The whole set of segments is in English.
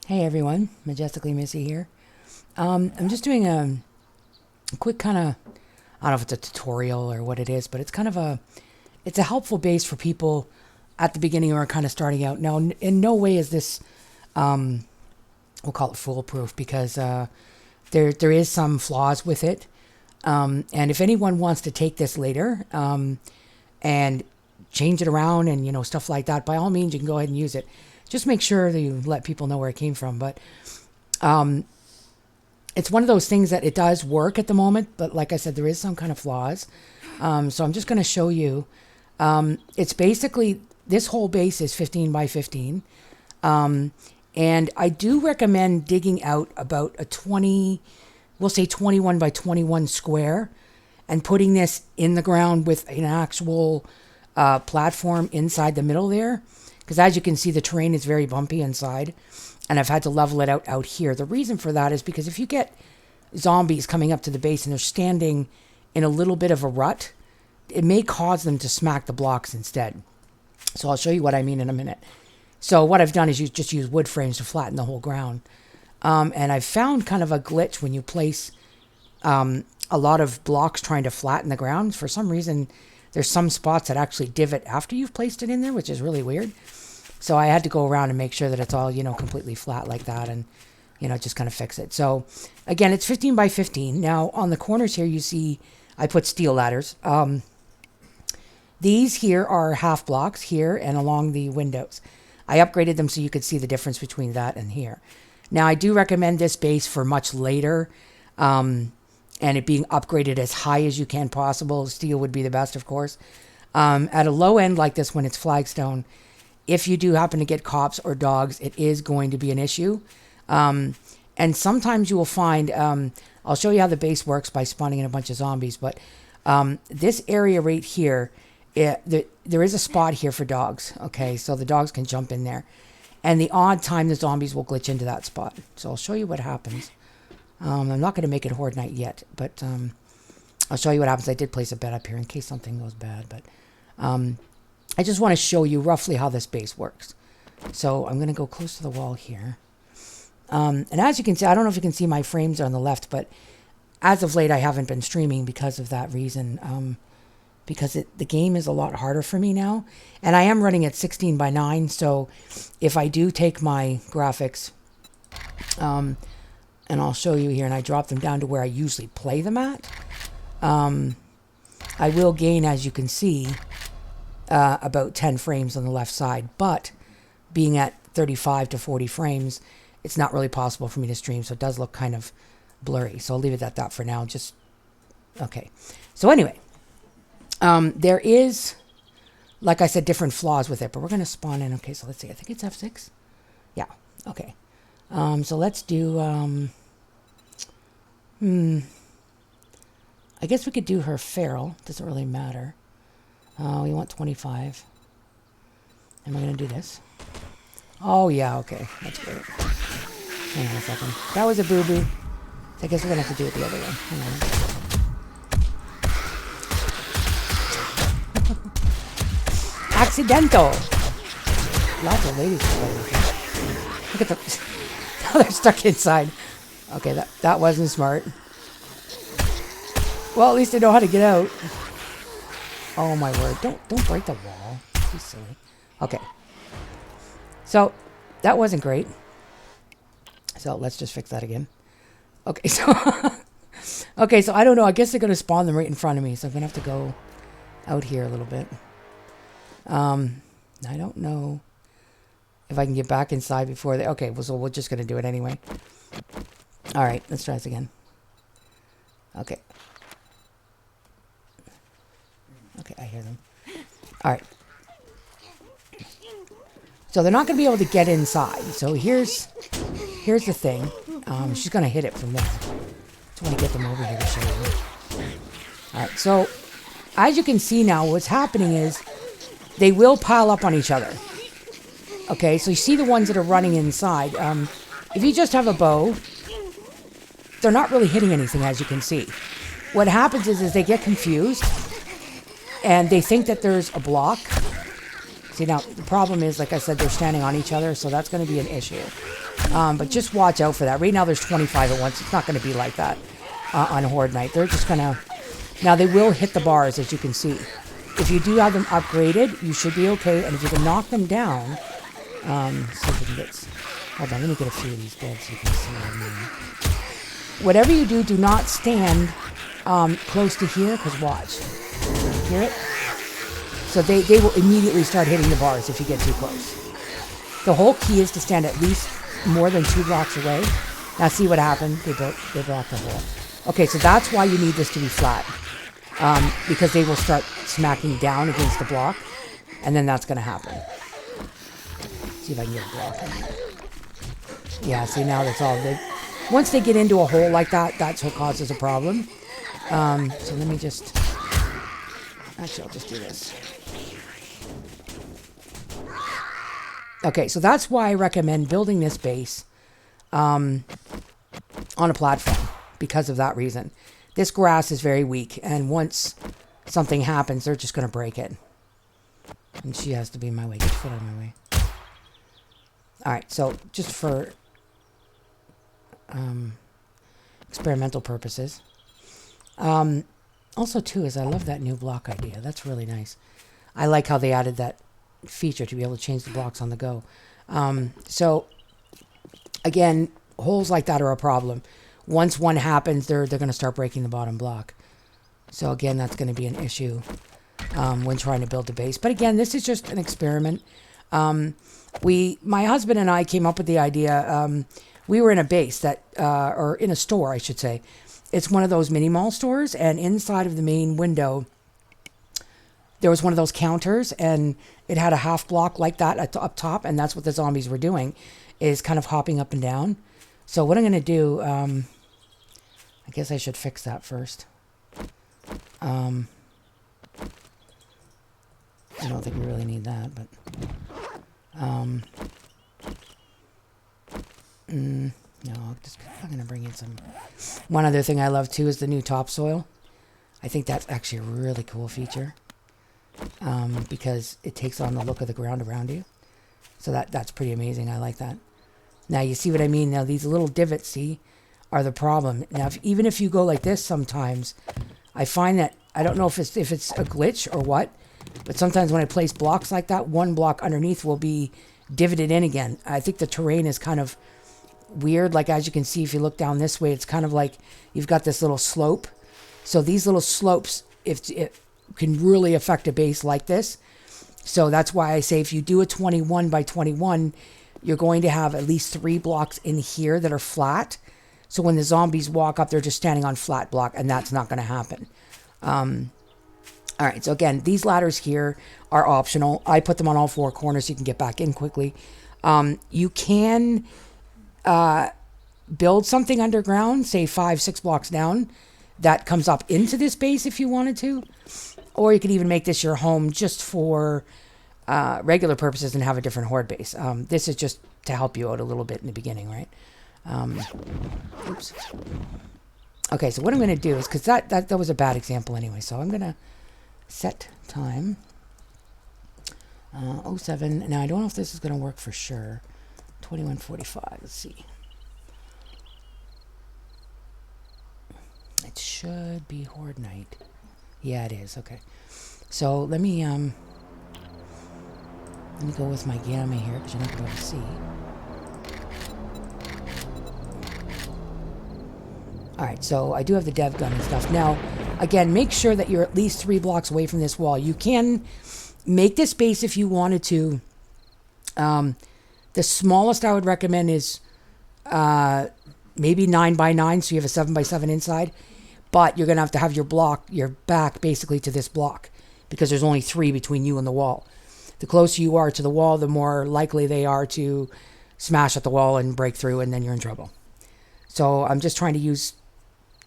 Hey everyone, Majestically Missy here. I'm just doing a quick kind of, I don't know if it's a tutorial or what it is, but it's kind of it's a helpful base for people at the beginning who are kind of starting out. Now, in no way is this, we'll call it foolproof, because there is some flaws with it. And if anyone wants to take this later and change it around and, stuff like that, by all means, you can go ahead and use it. Just make sure that you let people know where it came from. But it's one of those things that it does work at the moment. But like I said, there is some kind of flaws. So I'm just going to show you. It's basically, this whole base is 15 by 15. And I do recommend digging out about a 20, we'll say 21 by 21 square, and putting this in the ground with an actual platform inside the middle there. Because as you can see, the terrain is very bumpy inside, and I've had to level it out here. The reason for that is because if you get zombies coming up to the base and they're standing in a little bit of a rut, it may cause them to smack the blocks instead. So I'll show you what I mean in a minute. So what I've done is just use wood frames to flatten the whole ground. And I've found kind of a glitch when you place a lot of blocks trying to flatten the ground. For some reason, there's some spots that actually divot after you've placed it in there, which is really weird. So I had to go around and make sure that it's all, completely flat like that, and, just kind of fix it. So again, it's 15 by 15. Now on the corners here, you see I put steel ladders. These here are half blocks here and along the windows. I upgraded them so you could see the difference between that and here. Now I do recommend this base for much later, and it being upgraded as high as you can possible. Steel would be the best, of course. At a low end like this, when it's flagstone, if you do happen to get cops or dogs, it is going to be an issue. And sometimes you will find, I'll show you how the base works by spawning in a bunch of zombies, but this area right here, there is a spot here for dogs, okay? So the dogs can jump in there. And the odd time the zombies will glitch into that spot. So I'll show you what happens. I'm not going to make it Horde night yet, but I'll show you what happens. I did place a bed up here in case something goes bad, but I just want to show you roughly how this base works. So I'm going to go close to the wall here. And as you can see, I don't know if you can see my frames are on the left, but as of late I haven't been streaming because of that reason. Because the game is a lot harder for me now. And I am running at 16 by 9, so if I do take my graphics, and I'll show you here, and I drop them down to where I usually play them at, I will gain, as you can see, about 10 frames on the left side. But being at 35 to 40 frames, it's not really possible for me to stream, so it does look kind of blurry. So I'll leave it at that for now. Okay. So anyway, there is, like I said, different flaws with it, but we're going to spawn in. Okay, so let's see. I think it's F6. Yeah, okay. So let's do, I guess we could do her feral. Doesn't really matter. We want 25. And we're going to do this. Oh, yeah, okay. That's great. Hang on a second. That was a boo-boo. So I guess we're going to have to do it the other way. Hang on. Accidental. Lots of ladies. Look at the... Now they're stuck inside. Okay, that wasn't smart. Well, at least I know how to get out. Oh my word. Don't break the wall. Be silly. Okay. So, that wasn't great. So, let's just fix that again. Okay, so... okay, so I don't know. I guess they're going to spawn them right in front of me. So, I'm going to have to go out here a little bit. I don't know if I can get back inside before they... Okay, well, so we're just going to do it anyway. Alright, let's try this again. Okay. Okay, I hear them. Alright. So they're not going to be able to get inside. So here's the thing. She's going to hit it from there. Just want to get them over here to show you. Alright, so as you can see now, what's happening is they will pile up on each other. Okay, so you see the ones that are running inside. If you just have a bow, they're not really hitting anything, as you can see. What happens is they get confused, and they think that there's a block. See, now, the problem is, like I said, they're standing on each other, so that's going to be an issue. But just watch out for that. Right now there's 25 at once. It's not going to be like that on Horde Night. They're just going to... Now they will hit the bars, as you can see. If you do have them upgraded, you should be okay. And if you can knock them down... see if we can get... Hold on, let me get a few of these beds so you can see what I mean. Whatever you do, do not stand close to here, because watch. Hear it? So they will immediately start hitting the bars if you get too close. The whole key is to stand at least more than 2 blocks away. Now see what happened? They blocked the hole. Okay, so that's why you need this to be flat. Because they will start smacking down against the block. And then that's going to happen. See if I can get a block in here. Yeah, see now that's all. Once they get into a hole like that, that's what causes a problem. So let me just... Actually, I'll just do this. Okay, so that's why I recommend building this base on a platform, because of that reason. This grass is very weak, and once something happens, they're just going to break it. And she has to be in my way. Get your foot out of my way. Alright, so just for experimental purposes. Also, too, is I love that new block idea. That's really nice. I like how they added that feature to be able to change the blocks on the go. So, again, holes like that are a problem. Once one happens, they're going to start breaking the bottom block. So, again, that's going to be an issue when trying to build a base. But, again, this is just an experiment. My husband and I came up with the idea. We were in a base that, or in a store, I should say. It's one of those mini mall stores, and inside of the main window, there was one of those counters, and it had a half block like that up top, and that's what the zombies were doing, is kind of hopping up and down. So what I'm going to do, I guess I should fix that first. I don't think we really need that, but... no, I'm going to bring in some... One other thing I love, too, is the new topsoil. I think that's actually a really cool feature. Because it takes on the look of the ground around you. So that's pretty amazing. I like that. Now, you see what I mean? Now, these little divots, see, are the problem. Now, even if you go like this sometimes, I find that... I don't know if it's a glitch or what, but sometimes when I place blocks like that, one block underneath will be divoted in again. I think the terrain is kind of weird. Like, as you can see, if you look down this way, it's kind of like you've got this little slope. So these little slopes, if it can really affect a base like this. So that's why I say if you do a 21 by 21, you're going to have at least 3 blocks in here that are flat. So when the zombies walk up, they're just standing on flat block, and that's not going to happen. All right, so again, these ladders here are optional. I put them on all 4 corners so you can get back in quickly. You can build something underground, say 5-6 blocks down, that comes up into this base if you wanted to. Or you could even make this your home just for regular purposes and have a different horde base. This is just to help you out a little bit in the beginning, right? Oops. Okay, so what I'm going to do is, because that was a bad example anyway, so I'm going to set time. 07. Now, I don't know if this is going to work for sure. 21:45. Let's see. It should be Horde Night. Yeah, it is. Okay. So let me go with my gamma here because you're not going to be able to see. All right, so I do have the dev gun and stuff. Now, again, make sure that you're at least 3 blocks away from this wall. You can make this base if you wanted to. The smallest I would recommend is maybe 9 by 9, so you have a 7 by 7 inside. But you're going to have your back basically to this block because there's only 3 between you and the wall. The closer you are to the wall, the more likely they are to smash at the wall and break through, and then you're in trouble. So I'm just trying to use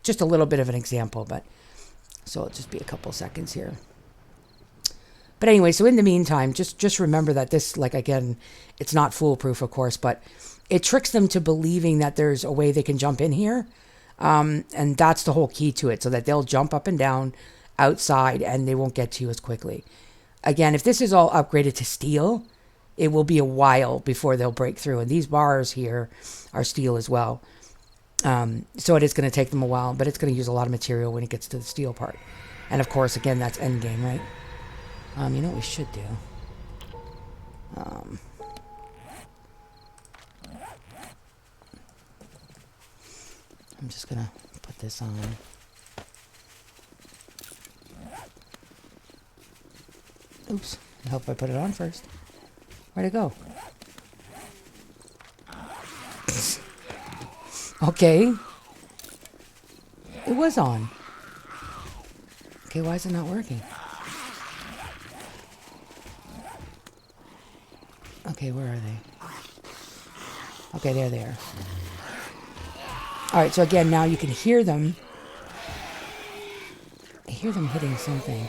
just a little bit of an example, but so it'll just be a couple seconds here. But anyway, so in the meantime, just remember that this, like, again, it's not foolproof, of course, but it tricks them to believing that there's a way they can jump in here. And that's the whole key to it, so that they'll jump up and down outside and they won't get to you as quickly. Again, if this is all upgraded to steel, it will be a while before they'll break through. And these bars here are steel as well. So it is going to take them a while, but it's going to use a lot of material when it gets to the steel part. And of course, again, that's end game, right? You know what we should do? I'm just going to put this on. Oops. I hope I put it on first. Where'd it go? Okay. It was on. Okay, why is it not working? Okay, where are they? Okay, there they are. Alright, so again, now you can hear them. I hear them hitting something.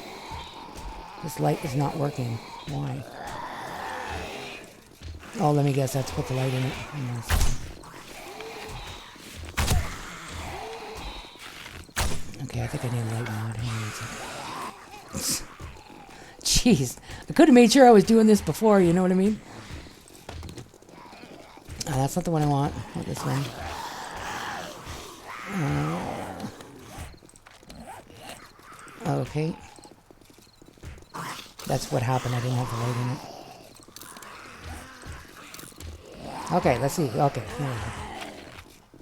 This light is not working. Why? Oh, let me guess. That's put the light in it. Hang on a second. Okay, I think I need a light mod. Hang on a second. Jeez. I could have made sure I was doing this before, you know what I mean? That's not the one I want. Not this one. Okay. That's what happened. I didn't have the light in it. Okay, let's see. Okay.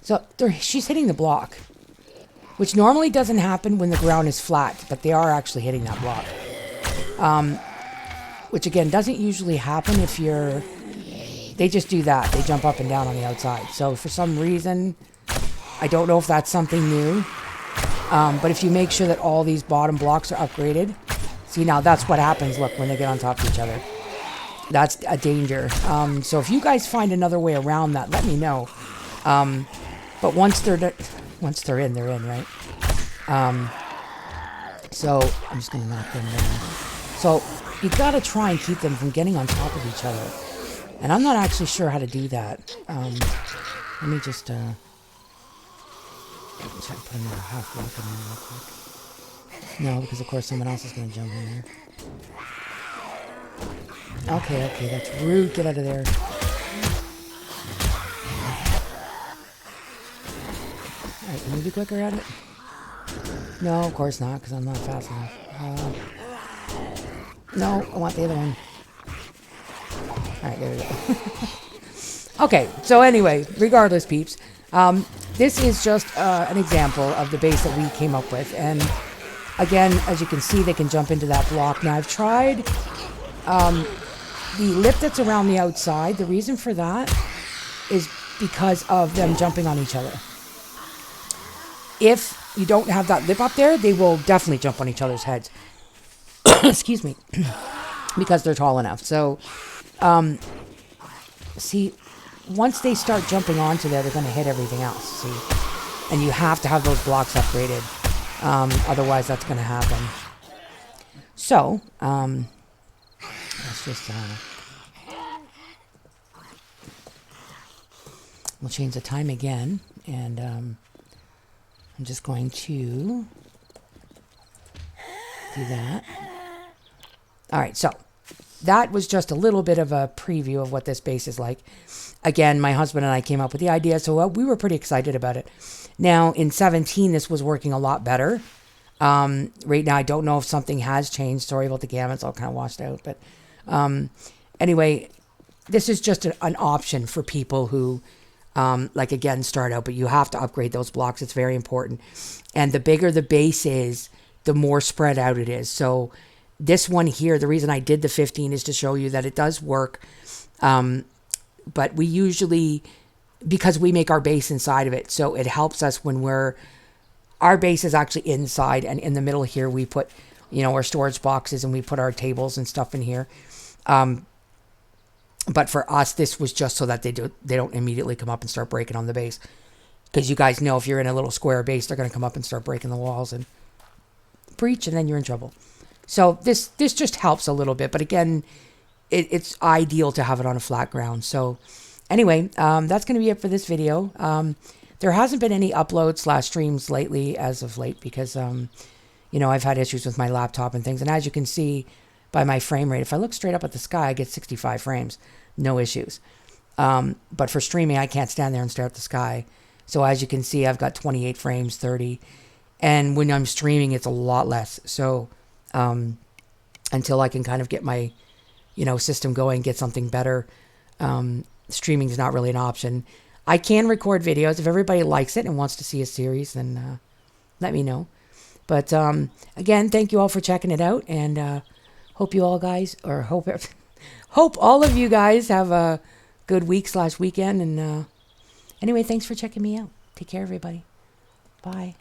So she's hitting the block, which normally doesn't happen when the ground is flat, but they are actually hitting that block. Which again doesn't usually happen if you're... They just do that. They jump up and down on the outside. So for some reason, I don't know if that's something new, but if you make sure that all these bottom blocks are upgraded... See, now that's what happens, look, when they get on top of each other. That's a danger. So if you guys find another way around that, let me know. But once they're in, right? So I'm just going to knock them down. So you got to try and keep them from getting on top of each other. And I'm not actually sure how to do that. Let me just try to put another half block in there real quick. No, because of course someone else is going to jump in there. Okay, that's rude. Get out of there. Alright, can you be quicker at it? No, of course not, because I'm not fast enough. No, I want the other one. Alright, there we go. Okay, so anyway, regardless, peeps, this is just an example of the base that we came up with, and again, as you can see, they can jump into that block. Now, I've tried the lip that's around the outside. The reason for that is because of them jumping on each other. If you don't have that lip up there, they will definitely jump on each other's heads. Excuse me. Because they're tall enough. So, see, once they start jumping onto there, they're going to hit everything else, see? And you have to have those blocks upgraded. Otherwise, that's going to happen. So, let's just, we'll change the time again, and I'm just going to do that. All right, so that was just a little bit of a preview of what this base is like. Again, my husband and I came up with the idea, so we were pretty excited about it. Now, in 17, this was working a lot better. Right now, I don't know if something has changed. Sorry about the gamma. It's all kind of washed out. But anyway, this is just an option for people who, like, again, start out. But you have to upgrade those blocks. It's very important. And the bigger the base is, the more spread out it is. So this one here, the reason I did the 15 is to show you that it does work. But we usually... because we make our base inside of it, so it helps us when our base is actually inside, and in the middle here we put, our storage boxes, and we put our tables and stuff in here. But for us, this was just so that they don't immediately come up and start breaking on the base, because you guys know if you're in a little square base, they're going to come up and start breaking the walls and breach, and then you're in trouble. So this just helps a little bit, but again, it's ideal to have it on a flat ground. So anyway, that's going to be it for this video. There hasn't been any uploads / streams lately as of late because, I've had issues with my laptop and things. And as you can see, by my frame rate. If I look straight up at the sky, I get 65 frames, no issues. But for streaming, I can't stand there and stare at the sky. So as you can see, I've got 28 frames, 30. And when I'm streaming, it's a lot less. So until I can kind of get my, system going, get something better, streaming is not really an option. I can record videos. If everybody likes it and wants to see a series, then let me know. But again, thank you all for checking it out. And hope you all guys, or hope all of you guys have a good week/weekend. And anyway, thanks for checking me out. Take care, everybody. Bye.